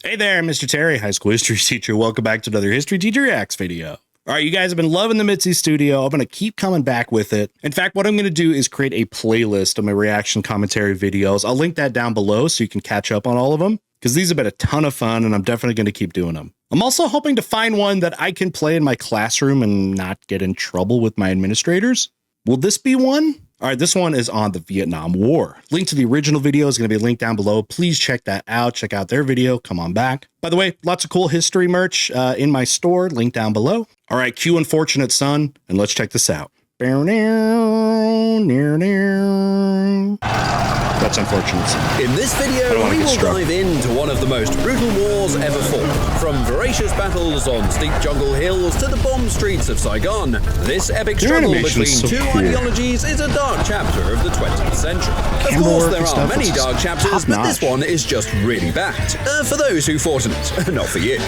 Hey there, Mr. Terry, high school history teacher. Welcome back to another History Teacher Reacts video. All right, you guys have been loving the Mitsi Studio. I'm going to keep coming back with it. In fact, what I'm going to do is create a playlist of my reaction commentary videos. I'll link that down below so you can catch up on all of them, because these have been a ton of fun and I'm definitely going to keep doing them. I'm also hoping to find one that I can play in my classroom and not get in trouble with my administrators. Will this be one? All right, this one is on the Vietnam War. Link to the original video is going to be linked down below. Please check that out. Check out their video. Come on back. By the way, lots of cool history merch in my store. Link down below. All right, cue Unfortunate Son, and let's check this out. That's Unfortunate Son. In this video, we will dive into one of the most brutal wars ever fought. From voracious battles on steep jungle hills to the bomb streets of Saigon, this epic struggle between two ideologies is a dark chapter of the 20th century. Of course, there are many dark chapters, but this one is just really bad. For those who fought in it, not for you.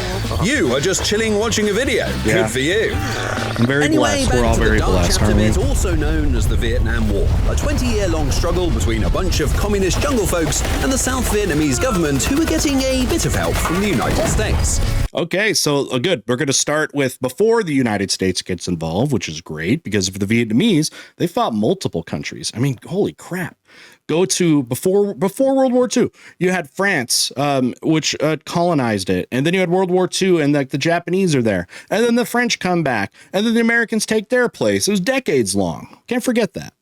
You are just chilling watching a video. Good for you. I'm very blessed. We're all very blessed, aren't we? It's also known as the Vietnam War, a 20-year-long struggle between a bunch of communist jungle folks and the South Vietnamese government, who were getting a bit of help from the United States. Okay, so good. We're going to start with before the United States gets involved, which is great because for the Vietnamese, they fought multiple countries. I mean, holy crap. Go to before World War II, you had France, which colonized it. And then you had World War II and like the Japanese are there. And then the French come back and then the Americans take their place. It was decades long. Can't forget that.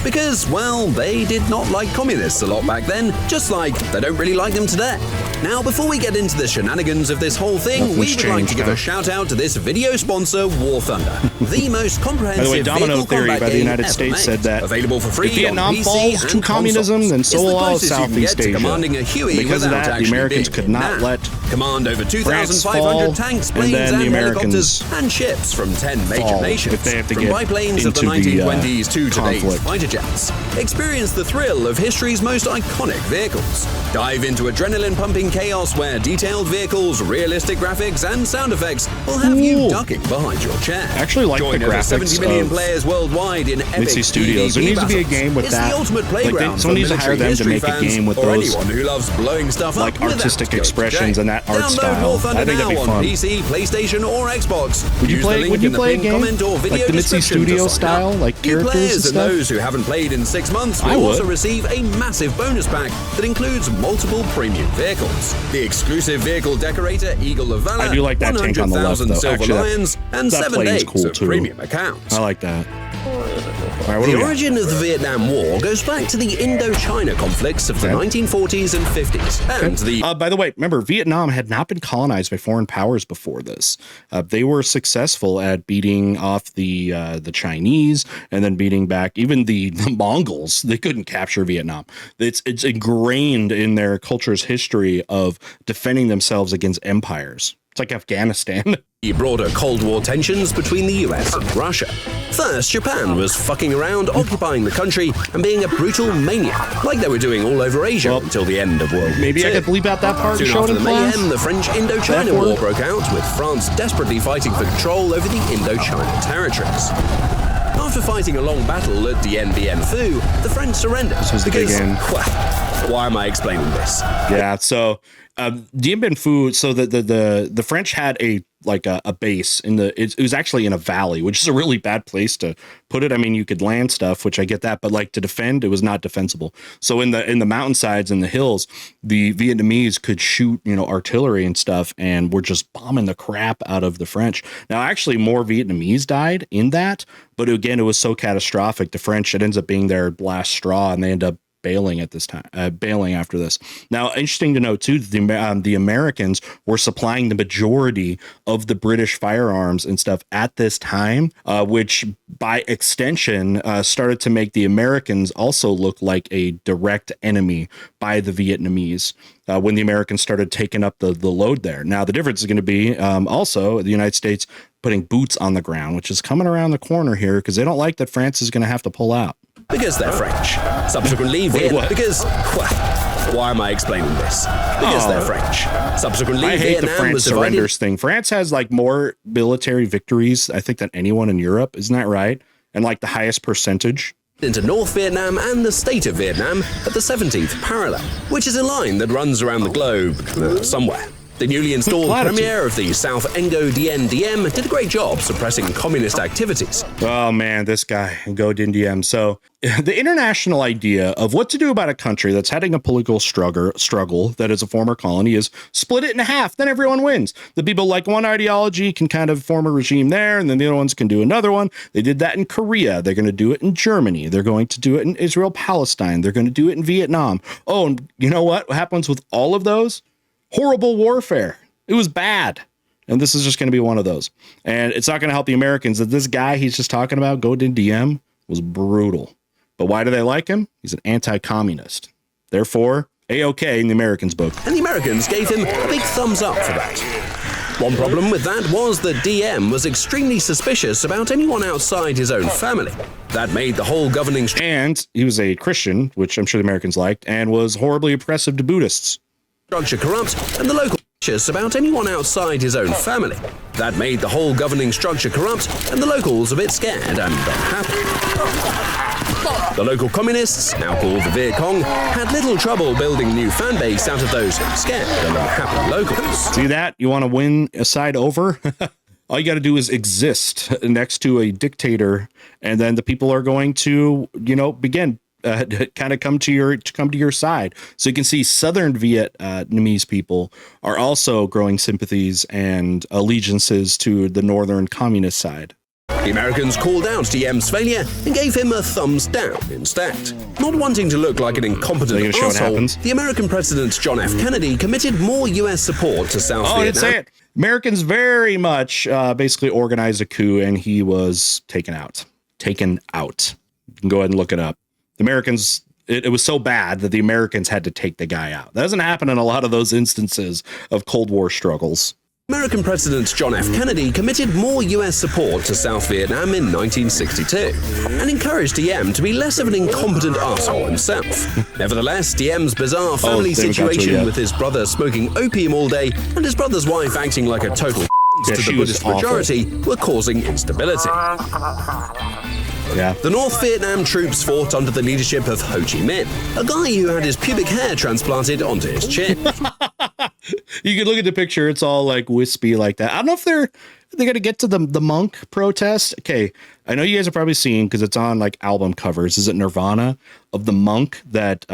Because, well, they did not like communists a lot back then, just like they don't really like them today. Now, before we get into the shenanigans of this whole thing, we would like to give a shout out to this video sponsor, War Thunder, the most comprehensive by the way, Domino Theory by the United States said that available for free if Vietnam falls to communism, then so will all Southeast Asia. Because of that, the Americans could not let command over 2,500 tanks, planes, and helicopters, and ships from 10 major nations, from biplanes of the 1920s to today's fighter jets. Experience the thrill of history's most iconic vehicles. Dive into adrenaline-pumping chaos where detailed vehicles, realistic graphics, and sound effects will have you ducking behind your chair. I actually like Join the over graphics 70 million players worldwide in epic Mitsi Studios. There needs to be a game with it's that. The ultimate playground someone needs to hire them to make a game with those anyone who loves blowing stuff like artistic expressions and that art Download style. War Thunder I think that'd be on fun. PC, PlayStation, or Xbox. Would you play a game like the Mitsi Studio style, like characters and stuff? Those who haven't played in 6 months will also receive a massive bonus pack that includes multiple premium vehicles. The exclusive vehicle decorator, Eagle of Valor, I do like that tank on the left, though. Silver Actually, Lions, and that 7 days cool of too. premium accounts. I like that. All right, the origin of the Vietnam War goes back to the Indochina conflicts of the 1940s and 50s. And the by the way, remember, Vietnam had not been colonized by foreign powers before this. They were successful at beating off the Chinese and then beating back even the Mongols. They couldn't capture Vietnam. It's ingrained in their culture's history of defending themselves against empires. It's like Afghanistan. Broader Cold War tensions between the US and Russia. First, Japan was fucking around, occupying the country and being a brutal maniac, like they were doing all over Asia until the end of World War II. Maybe I could bleep out that part. Soon after the mayhem, the French Indochina War broke out, with France desperately fighting for control over the Indochina territories. After fighting a long battle at Dien Bien Phu, the French surrendered. This was the big end. Well, why am I explaining this? Yeah, so Dien Bien Phu. So the French had a base in it was actually in a valley, which is a really bad place to put it. I mean, you could land stuff, which I get that, but like to defend, it was not defensible. So in the mountainsides and the hills, the Vietnamese could shoot, artillery and stuff, and were just bombing the crap out of the French. Now, actually, more Vietnamese died in that, but again, it was so catastrophic. The French, it ends up being their last straw, and they end up bailing at this time, bailing after this. Now, interesting to note too, the Americans were supplying the majority of the British firearms and stuff at this time, which by extension started to make the Americans also look like a direct enemy by the Vietnamese when the Americans started taking up the load there. Now, the difference is going to be also the United States putting boots on the ground, which is coming around the corner here because they don't like that France is going to have to pull out. Because they're French. Subsequently, why am I explaining this? Because they're French. Subsequently, I hate the French surrenders thing. France has like more military victories, I think, than anyone in Europe. Isn't that right? And like the highest percentage. Into North Vietnam and the state of Vietnam at the 17th parallel, which is a line that runs around the globe somewhere. The newly installed premier of the South Ngo Dien Diem did a great job suppressing communist activities. Oh man, this guy, Ngo Dien Diem. So the international idea of what to do about a country that's having a political struggle that is a former colony is split it in half, then everyone wins. The people like one ideology can kind of form a regime there, and then the other ones can do another one. They did that in Korea. They're going to do it in Germany. They're going to do it in Israel, Palestine. They're going to do it in Vietnam. Oh, and you know what happens with all of those? Horrible warfare. It was bad. And this is just going to be one of those. And it's not going to help the Americans that this guy he's just talking about, Ngo Dinh Diem, was brutal. But why do they like him? He's an anti-communist. Therefore, A-OK in the Americans' book. And the Americans gave him a big thumbs up for that. One problem with that was that Diem was extremely suspicious about anyone outside his own family. That made the whole governing... And he was a Christian, which I'm sure the Americans liked, and was horribly oppressive to Buddhists. Structure corrupt, and the local about anyone outside his own family. That made the whole governing structure corrupt, and the locals a bit scared and unhappy. The local communists, now called the Viet Cong, had little trouble building a new fan base out of those scared and unhappy locals. See that? You want to win a side over? All you got to do is exist next to a dictator, and then the people are going to, begin kind of come to your side. So you can see Southern Vietnamese people are also growing sympathies and allegiances to the Northern Communist side. The Americans called out Diem's failure and gave him a thumbs down instead. Not wanting to look like an incompetent arsehole, the American President John F. Kennedy committed more U.S. support to South Vietnam. I didn't say it. Americans very much basically organized a coup, and he was taken out. You can go ahead and look it up. The Americans, it was so bad that the Americans had to take the guy out. That doesn't happen in a lot of those instances of Cold War struggles. American President John F. Kennedy committed more U.S. support to South Vietnam in 1962 and encouraged Diem to be less of an incompetent arsehole himself. Nevertheless, Diem's bizarre family situation with his brother smoking opium all day and his brother's wife acting like a total to the Buddhist majority were causing instability. Yeah. The North Vietnam troops fought under the leadership of Ho Chi Minh, a guy who had his pubic hair transplanted onto his chin. You can look at the picture; it's all like wispy like that. I don't know if they're going to get to the monk protest. Okay, I know you guys have probably seen because it's on like album covers. Is it Nirvana of the monk that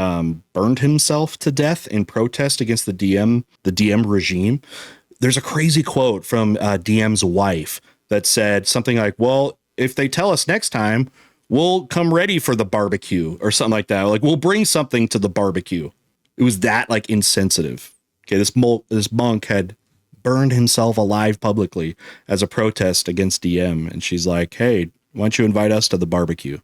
burned himself to death in protest against the Diem regime? There's a crazy quote from Diem's wife that said something like, "Well, if they tell us next time, we'll come ready for the barbecue," or something like that. Like, we'll bring something to the barbecue. It was that like insensitive. Okay, this monk had burned himself alive publicly as a protest against Diem. And she's like, "Hey, why don't you invite us to the barbecue?"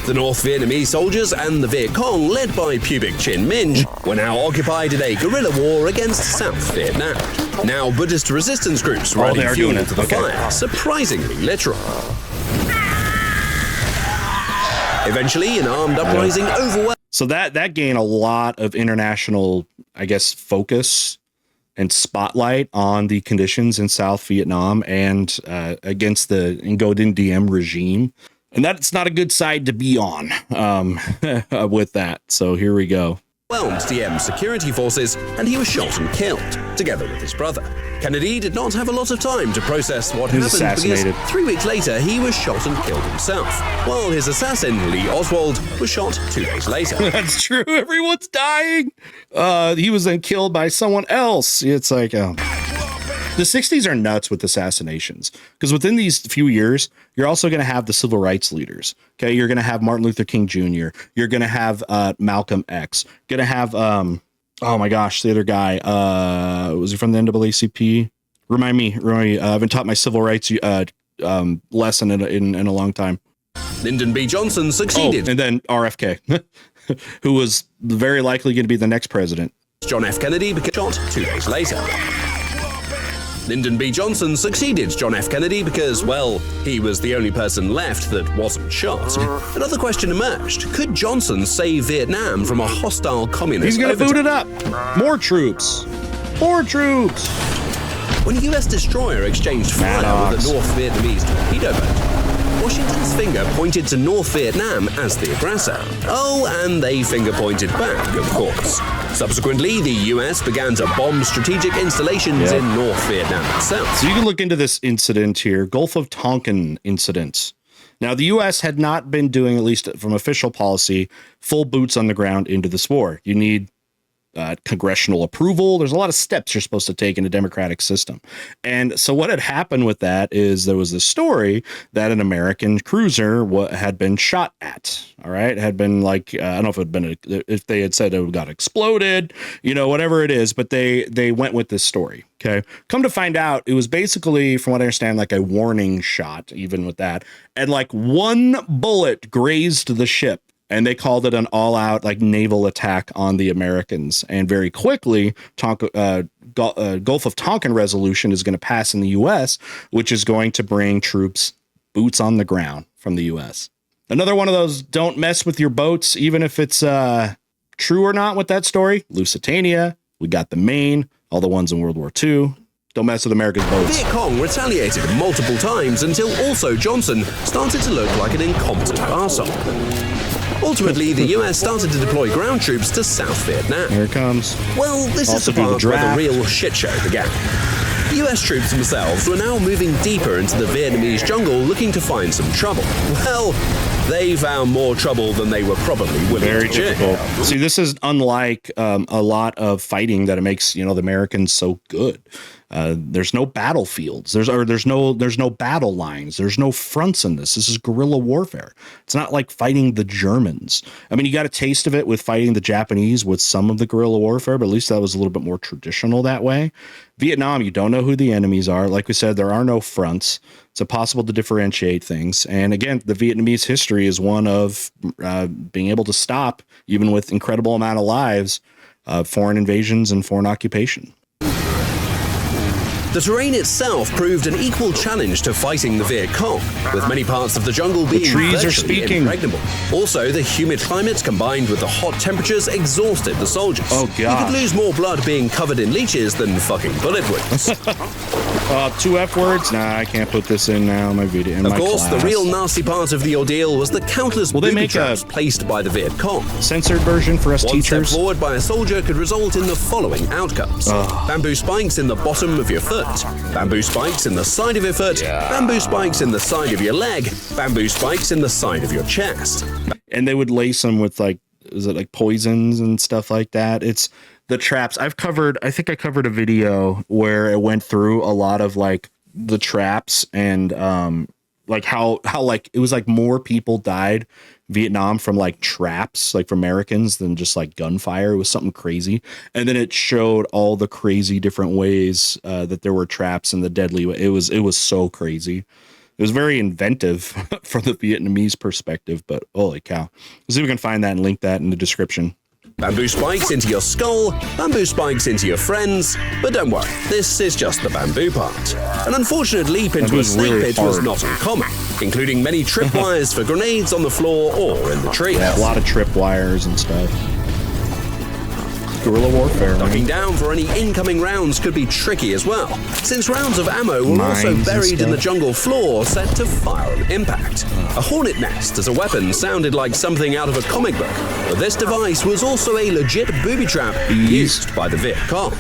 The North Vietnamese soldiers and the Viet Cong, led by Pubic Chin Minh, were now occupied in a guerrilla war against South Vietnam. Now Buddhist resistance groups were adding fuel to the fire, surprisingly literal. Eventually, an armed uprising overwhelmed. So that gained a lot of international, I guess, focus and spotlight on the conditions in South Vietnam and against the Ngo Dinh Diem regime. And that's not a good side to be on with that. So here we go. Overwhelmed Diem's security forces, and he was shot and killed, together with his brother. Kennedy did not have a lot of time to process what happened because 3 weeks later he was shot and killed himself, while his assassin, Lee Oswald, was shot 2 days later. That's true. Everyone's dying. He was then killed by someone else. It's like, the 60s are nuts with assassinations because within these few years, you're also going to have the civil rights leaders. Okay. You're going to have Martin Luther King Jr. You're going to have Malcolm X. Going to have, oh my gosh, the other guy, was he from the NAACP? Remind me. I haven't taught my civil rights lesson in a long time. Lyndon B. Johnson succeeded. And then RFK, who was very likely going to be the next president. John F. Kennedy became shot 2 days later. Lyndon B. Johnson succeeded John F. Kennedy because, well, he was the only person left that wasn't shot. Another question emerged. Could Johnson save Vietnam from a hostile communist He's going to boot it up. More troops. More troops. When a U.S. destroyer exchanged fire with a North Vietnamese torpedo boat, Washington's finger pointed to North Vietnam as the aggressor. Oh, and they finger pointed back, of course. Subsequently, the US began to bomb strategic installations in North Vietnam itself. So you can look into this incident here, Gulf of Tonkin incidents. Now, the U.S. had not been doing, at least from official policy, full boots on the ground into this war. You need congressional approval. There's a lot of steps you're supposed to take in a democratic system. And so what had happened with that is there was this story that an American cruiser had been shot at. All right. It had been like, I don't know if it had been, if they had said it got exploded, you know, whatever it is, but they went with this story. Okay. Come to find out, it was basically, from what I understand, like a warning shot, even with that. And like one bullet grazed the ship. And they called it an all-out like naval attack on the Americans. And very quickly, Gulf of Tonkin resolution is going to pass in the U.S., which is going to bring troops boots on the ground from the U.S. Another one of those don't mess with your boats, even if it's true or not with that story. Lusitania, we got the Maine, all the ones in World War II. Don't mess with America's boats. Viet Cong retaliated multiple times until also Johnson started to look like an incompetent arsehole. Ultimately, the US started to deploy ground troops to South Vietnam. Here it comes. Well, this Also is the do the part where draft. the real shit show began. US troops themselves were now moving deeper into the Vietnamese jungle looking to find some trouble. Well, they found more trouble than they were probably willing Very to share. difficult. See, this is unlike a lot of fighting that it makes, you know, the Americans so good. There's no battlefields. There's no battle lines. There's no fronts in this. This is guerrilla warfare. It's not like fighting the Germans. I mean, you got a taste of it with fighting the Japanese with some of the guerrilla warfare, but at least that was a little bit more traditional that way. Vietnam, you don't know who the enemies are. Like we said, there are no fronts. It's impossible to differentiate things. And again, the Vietnamese history is one of being able to stop, even with incredible amount of lives, foreign invasions and foreign occupation. The terrain itself proved an equal challenge to fighting the Viet Cong, with many parts of the jungle being trees are virtually speaking. impregnable. Also, the humid climate combined with the hot temperatures exhausted the soldiers. Oh, You gosh. could lose more blood being covered in leeches than fucking bullet wounds. 2 F words? Nah, I can't put this in now. My video. In Of my course, class. the real nasty part of the ordeal was the countless Will they booby make traps a placed by the Viet Cong. censored version for us One teachers. step forward by a soldier could result in the following outcomes. Bamboo spikes in the bottom of your foot. Bamboo spikes in the side of your foot. Bamboo spikes in the side of your leg. Bamboo spikes in the side of your chest. And they would lace them with like, is it like poisons and stuff like that? It's the traps. I think I covered a video where it went through a lot of like the traps and like how like it was like more people died Vietnam from like traps, like from Americans, than just like gunfire. It was something crazy. And then it showed all the crazy different ways that there were traps and the deadly way. It was so crazy. It was very inventive from the Vietnamese perspective, but holy cow. Let's see if we can find that and link that in the description. Bamboo spikes into your skull, bamboo spikes into your friends, but don't worry, this is just the bamboo part. An unfortunate leap into a Bamboo's snake really pit was hard. not uncommon, including many tripwires for grenades on the floor or in the trees. Yeah, a lot of tripwires and stuff. Guerrilla warfare. Ducking Right? down for any incoming rounds could be tricky as well, since rounds of ammo were Mines also and buried in the stuff. jungle floor set to fire on impact. A hornet nest as a weapon sounded like something out of a comic book, but this device was also a legit booby trap used by the Viet Cong.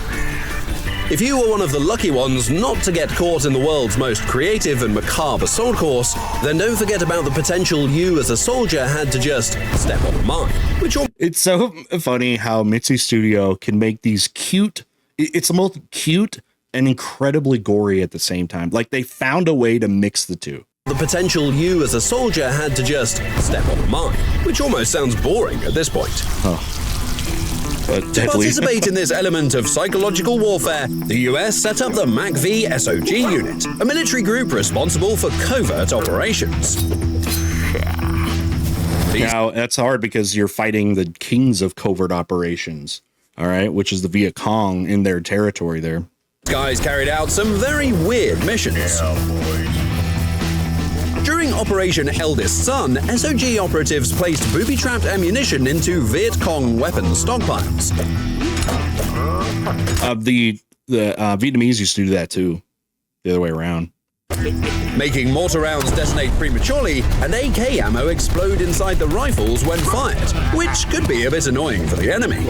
If you were one of the lucky ones not to get caught in the world's most creative and macabre assault course, then don't forget about the potential you as a soldier had to just step on a mine, which It's so funny how Mitsi Studio can make these cute. It's the most cute and incredibly gory at the same time. Like they found a way to mix the two. the potential you as a soldier had to just step on a mine, which almost sounds boring at this point. But To deadly. participate in this element of psychological warfare, the US set up the MACV SOG unit, a military group responsible for covert operations. Now that's hard because you're fighting the kings of covert operations. All right, which is the Viet Cong in their territory there. These guys carried out some very weird missions. During Operation Eldest Son, SOG operatives placed booby-trapped ammunition into Viet Cong weapon stockpiles. The Vietnamese used to do that too, the other way around. making mortar rounds detonate prematurely and AK ammo explode inside the rifles when fired, which could be a bit annoying for the enemy.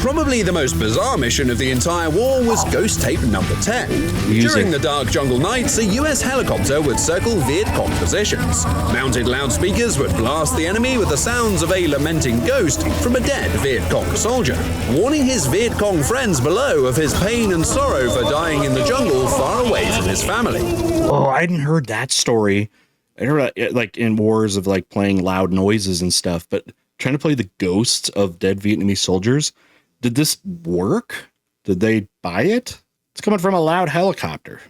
Probably the most bizarre mission of the entire war was Ghost Tape number 10. During the dark jungle nights, a US helicopter would circle Viet Cong positions. Mounted loudspeakers would blast the enemy with the sounds of a lamenting ghost from a dead Viet Cong soldier, warning his Viet Cong friends below of his pain and sorrow for dying in the jungle far away from his family. Oh, I hadn't heard that story. I heard like in wars of like playing loud noises and stuff, but trying to play the ghosts of dead Vietnamese soldiers. Did this work? Did they buy it? It's coming from a loud helicopter.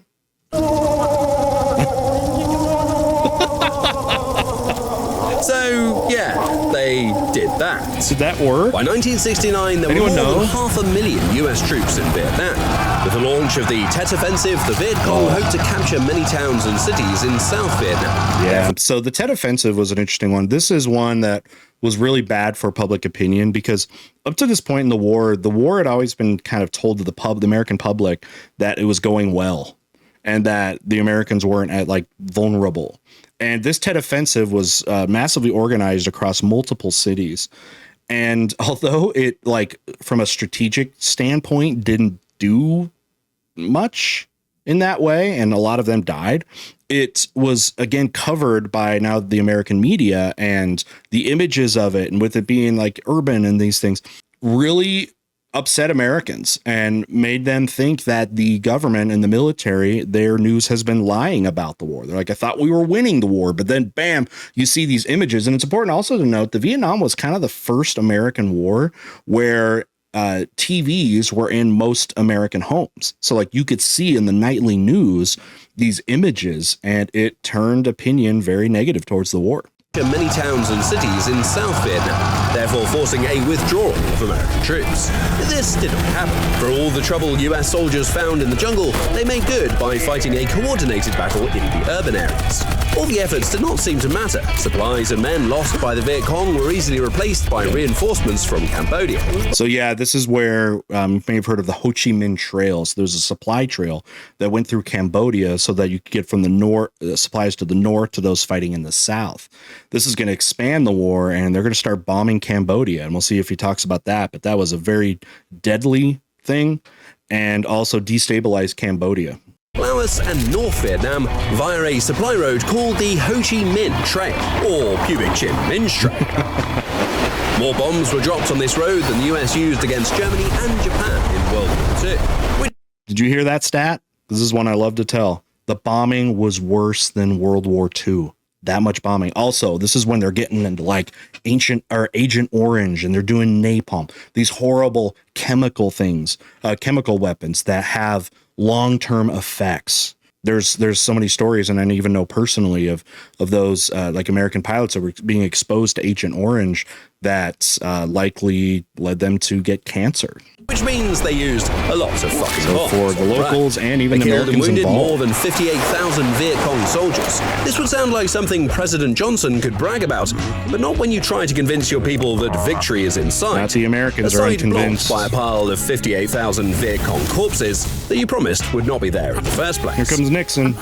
So, yeah, they did that. Did that work? By 1969, there were more than 500,000 US troops in Vietnam. With the launch of the Tet Offensive, the Viet Cong hoped to capture many towns and cities in South Vietnam. Yeah, so the Tet Offensive was an interesting one. This is one that was really bad for public opinion because up to this point in the war had always been kind of told to the American public that it was going well and that the Americans weren't vulnerable. And this Tet Offensive was massively organized across multiple cities. And although it, from a strategic standpoint, didn't do much in that way, and a lot of them died, it was, again, covered by now the American media, and the images of it, and with it being urban and these things, really upset Americans and made them think that the government and the military, their news has been lying about the war. They're like, I thought we were winning the war, but then bam, you see these images. And it's important also to note that Vietnam was kind of the first American war where TVs were in most American homes. So you could see in the nightly news these images, and it turned opinion very negative towards the war. Many towns and cities in South Vietnam, therefore forcing a withdrawal of American troops. This didn't happen. For all the trouble US soldiers found in the jungle, they made good by fighting a coordinated battle in the urban areas. All the efforts did not seem to matter. Supplies and men lost by the Viet Cong were easily replaced by reinforcements from Cambodia. So yeah, this is where you may have heard of the Ho Chi Minh Trail. So there's a supply trail that went through Cambodia so that you could get from the north supplies to the north to those fighting in the south. This is going to expand the war, and they're going to start bombing Cambodia, and we'll see if he talks about that. But that was a very deadly thing, and also destabilized Cambodia. Laos and North Vietnam via a supply road called the Ho Chi Minh Trail, or Pubic Chin Min's Trail. More bombs were dropped on this road than the US used against Germany and Japan in World War II. Did you hear that stat? This is one I love to tell. The bombing was worse than World War II. That much bombing. Also, this is when they're getting into Agent Orange, and they're doing napalm, these horrible chemical things, chemical weapons that have long-term effects. There's so many stories, and I even know personally of those American pilots that were being exposed to Agent Orange that likely led them to get cancer. Which means they used a lot of fucking bombs. For the locals and even the Americans involved. They killed and wounded more than 58,000 Viet Cong soldiers. This would sound like something President Johnson could brag about, but not when you try to convince your people that victory is in sight. Not the Americans are unconvinced. By a pile of 58,000 Viet Cong corpses that you promised would not be there in the first place. Here comes Nixon.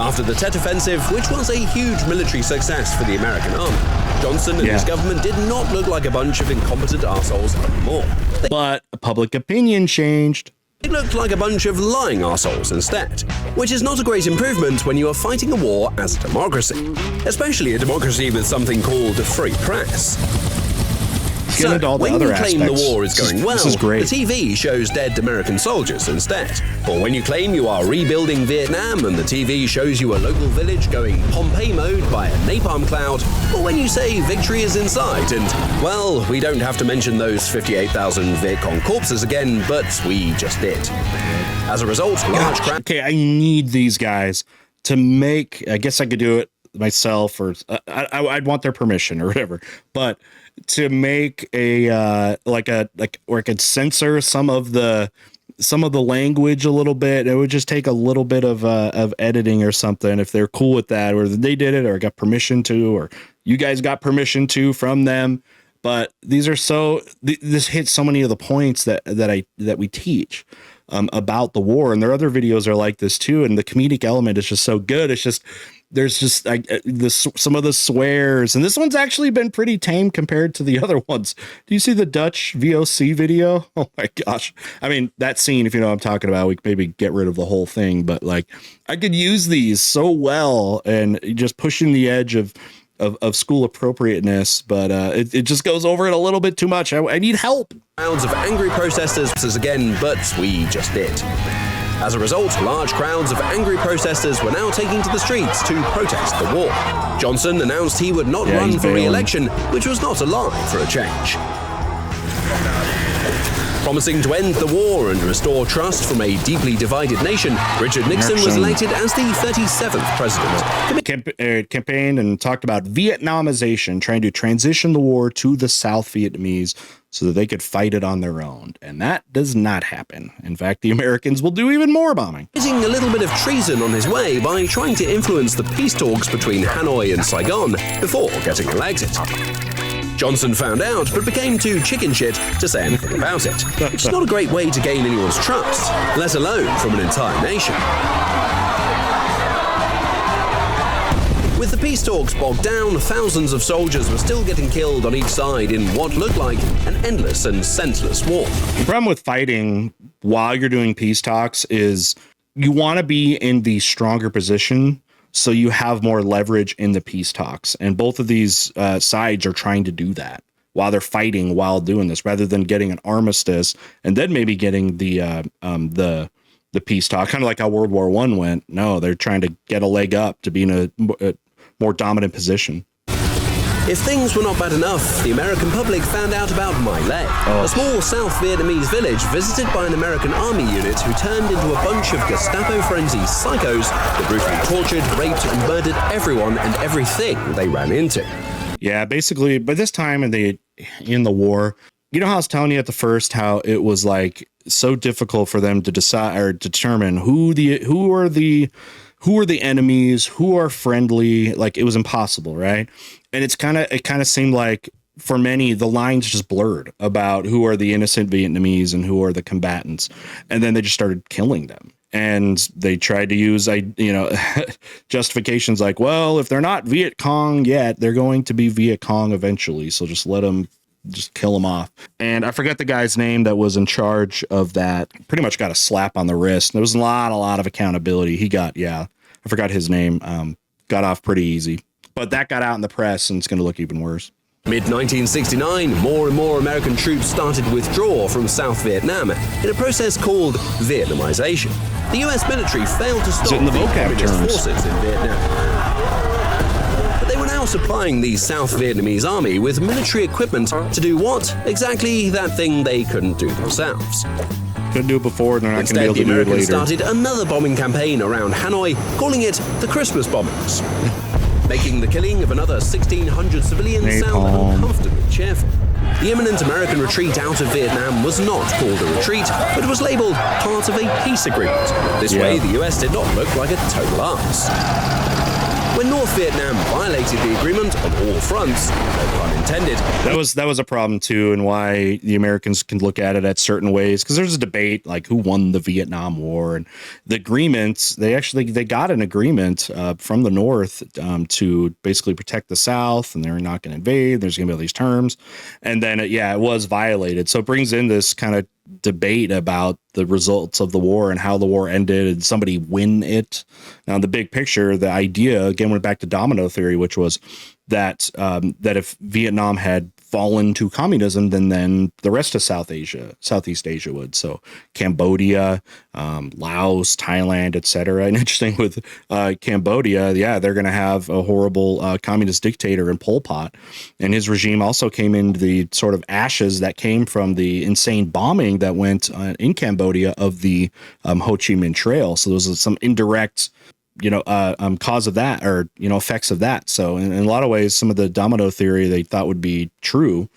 After the Tet Offensive, which was a huge military success for the American army, Johnson and his government did not look like a bunch of incompetent assholes anymore. But public opinion changed. They looked like a bunch of lying assholes instead, which is not a great improvement when you are fighting a war as a democracy, especially a democracy with something called a free press. So, when you claim the war is going well, the TV shows dead American soldiers instead. Or when you claim you are rebuilding Vietnam and the TV shows you a local village going Pompeii mode by a napalm cloud, or when you say victory is in sight and, well, we don't have to mention those 58,000 Viet Cong corpses again, but we just did. As a result, large crowds... Okay, I need these guys to make... I guess I could do it myself, or I'd want their permission or whatever, but... to make where I could censor some of the language a little bit. It would just take a little bit of editing or something if they're cool with that, or they did it, or got permission to, or you guys got permission to from them. But these are this hits so many of the points that we teach. about the war. And their other videos are like this too. And the comedic element is just so good. It's just, there's just like some of the swears, and this one's actually been pretty tame compared to the other ones. Do you see the Dutch VOC video? Oh my gosh. I mean, that scene, if you know what I'm talking about, we could maybe get rid of the whole thing, but like I could use these so well and just pushing the edge of school appropriateness, but it just goes over it a little bit too much. I need help. Crowds of angry protesters again, but we just did. As a result, large crowds of angry protesters were now taking to the streets to protest the war. Johnson announced he would not run for re-election, which was not a lie for a change. Promising to end the war and restore trust from a deeply divided nation, Richard Nixon was elected as the 37th president. Campaigned and talked about Vietnamization, trying to transition the war to the South Vietnamese so that they could fight it on their own. And that does not happen. In fact, the Americans will do even more bombing. Getting a little bit of treason on his way by trying to influence the peace talks between Hanoi and Saigon before getting elected. Johnson found out, but became too chicken shit to say anything about it, which is not a great way to gain anyone's trust, let alone from an entire nation. With the peace talks bogged down, thousands of soldiers were still getting killed on each side in what looked like an endless and senseless war. The problem with fighting while you're doing peace talks is you want to be in the stronger position so you have more leverage in the peace talks. And both of these sides are trying to do that while they're fighting while doing this, rather than getting an armistice and then maybe getting the peace talk, kind of like how World War I went. No, they're trying to get a leg up to be in a more dominant position. If things were not bad enough, the American public found out about My Lai, a small South Vietnamese village visited by an American army unit who turned into a bunch of Gestapo-frenzy psychos that brutally tortured, raped, and murdered everyone and everything they ran into. Yeah, basically, by this time in the war, you know how I was telling you at the first how it was like so difficult for them to decide or determine who are the enemies, who are friendly. Like, it was impossible, right? And it kind of seemed like for many the lines just blurred about who are the innocent Vietnamese and who are the combatants, and then they just started killing them. And they tried to use justifications like, well, if they're not Viet Cong yet, they're going to be Viet Cong eventually, so just let them. Just kill him off. And I forget the guy's name that was in charge of that. Pretty much got a slap on the wrist. There was a lot of accountability. He got, I forgot his name. Got off pretty easy. But that got out in the press, and it's going to look even worse. Mid-1969, more and more American troops started to withdraw from South Vietnam in a process called Vietnamization. The U.S. military failed to stop the communist forces in Vietnam. Now supplying the South Vietnamese army with military equipment to do what? Exactly that thing they couldn't do themselves. Couldn't do it before, and they're not going to be able to do it later. Instead, the Americans started another bombing campaign around Hanoi, calling it the Christmas bombings, making the killing of another 1,600 civilians sound uncomfortably cheerful. The imminent American retreat out of Vietnam was not called a retreat, but was labeled part of a peace agreement. This way, the US did not look like a total arse. When North Vietnam violated the agreement on all fronts, no pun intended. That was a problem too, and why the Americans can look at it at certain ways, because there's a debate like who won the Vietnam War, and the agreements. They got an agreement from the North to basically protect the South, and they're not going to invade. There's going to be all these terms, and then it was violated. So it brings in this kind of debate about the results of the war and how the war ended. Did somebody win it? Now, in the big picture, the idea again went back to domino theory, which was that that if Vietnam had fallen to communism, then the rest of Southeast Asia would. So Cambodia, Laos, Thailand, etc. And interesting with Cambodia, they're going to have a horrible communist dictator in Pol Pot, and his regime also came into the sort of ashes that came from the insane bombing that went in Cambodia of the Ho Chi Minh Trail. So those are some indirect cause of that, or effects of that. So in a lot of ways, some of the domino theory they thought would be true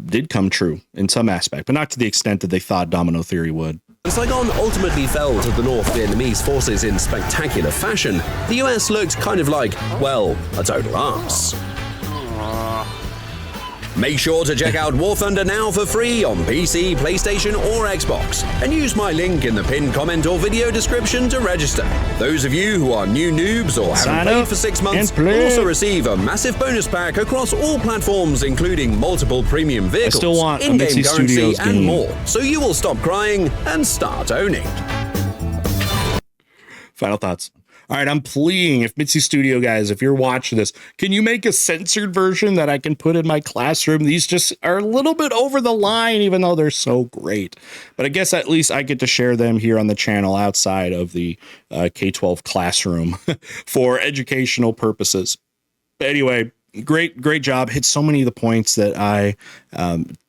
did come true in some aspect, but not to the extent that they thought domino theory would. Saigon ultimately fell to the North Vietnamese forces in spectacular fashion. The US looked kind of like, well, a total arse. Make sure to check out War Thunder now for free on PC, PlayStation, or Xbox, and use my link in the pinned comment or video description to register. Those of you who are new noobs or haven't played for 6 months will also receive a massive bonus pack across all platforms, including multiple premium vehicles, I still want a in-game Mitsi currency, Studios and game. more, so you will stop crying and start owning. Final thoughts. All right, I'm pleading, if Mitsi Studio guys, if you're watching this, can you make a censored version that I can put in my classroom? These just are a little bit over the line, even though they're so great. But I guess at least I get to share them here on the channel outside of the K-12 classroom for educational purposes. But anyway, great job. Hit so many of the points that I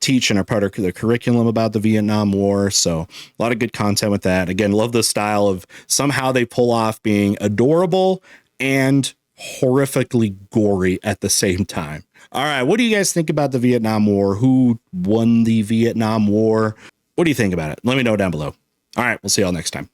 teach and are part of the curriculum about the Vietnam War. So a lot of good content with that. Again, love the style of somehow they pull off being adorable and horrifically gory at the same time. All right. What do you guys think about the Vietnam War? Who won the Vietnam War? What do you think about it? Let me know down below. All right. We'll see y'all next time.